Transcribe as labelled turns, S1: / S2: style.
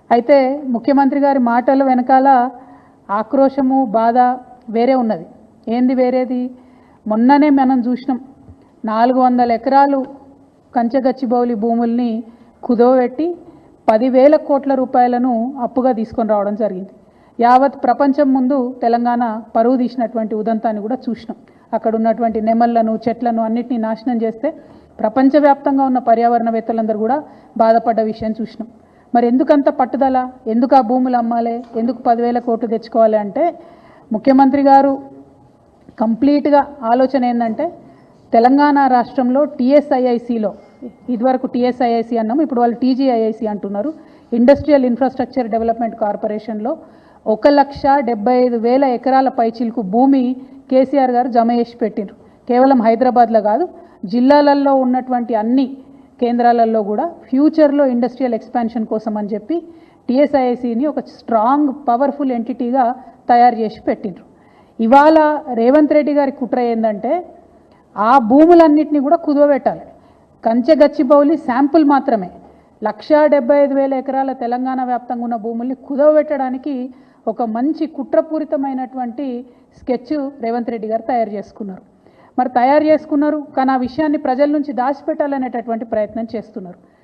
S1: అయితే ముఖ్యమంత్రి గారి మాటల వెనకాల ఆక్రోశము బాధ వేరే ఉన్నది. ఏంది వేరేది? మొన్ననే మనం చూసినాం 400 ఎకరాలు కంచగచ్చిబౌలి భూముల్ని కుదోబెట్టి 10,000 కోట్ల రూపాయలను అప్పుగా తీసుకొని రావడం జరిగింది. యావత్ ప్రపంచం ముందు తెలంగాణ పరువు తీసినటువంటి ఉదంతాన్ని కూడా చూసినాం. అక్కడ ఉన్నటువంటి నెమళ్లను చెట్లను అన్నిటినీ నాశనం చేస్తే ప్రపంచవ్యాప్తంగా ఉన్న పర్యావరణవేత్తలందరూ కూడా బాధపడ్డ విషయం చూసినాం. మరి ఎందుకంత పట్టుదల? ఎందుకు ఆ భూములు అమ్మాలి? ఎందుకు 10,000 కోట్లు తెచ్చుకోవాలి అంటే ముఖ్యమంత్రి గారు కంప్లీట్గా ఆలోచన ఏంటంటే తెలంగాణ రాష్ట్రంలో టీఎస్ఐఐసిలో, ఇదివరకు టీఎస్ఐఐసి అన్నాము, ఇప్పుడు వాళ్ళు టీజీఐఐసి అంటున్నారు, ఇండస్ట్రియల్ ఇన్ఫ్రాస్ట్రక్చర్ డెవలప్మెంట్ కార్పొరేషన్లో 1,75,000 ఎకరాల పైచిలకు భూమి కేసీఆర్ గారు జమ చేసి పెట్టిండ్రు. కేవలం హైదరాబాద్లో కాదు, జిల్లాలలో ఉన్నటువంటి అన్ని కేంద్రాలలో కూడా ఫ్యూచర్లో ఇండస్ట్రియల్ ఎక్స్పాన్షన్ కోసం అని చెప్పి టీఎస్ఐఐసిని ఒక స్ట్రాంగ్ పవర్ఫుల్ ఎంటిటీగా తయారు చేసి పెట్టిండ్రు. ఇవాళ రేవంత్ రెడ్డి గారి కుట్ర ఏంటంటే ఆ భూములన్నింటినీ కూడా కుదవబెట్టాలి. కంచెగచ్చిబౌలి శాంపుల్ మాత్రమే 1,75,000 ఎకరాల తెలంగాణ వ్యాప్తంగా ఉన్న భూముల్ని కుదవబెట్టడానికి ఒక మంచి కుట్రపూరితమైనటువంటి స్కెచ్ రేవంత్ రెడ్డి గారు తయారు చేసుకున్నారు. మరి తయారు చేసుకున్నారు, కానీ ఆ విషయాన్ని ప్రజల నుంచి దాచిపెట్టాలనేటటువంటి ప్రయత్నం చేస్తున్నారు.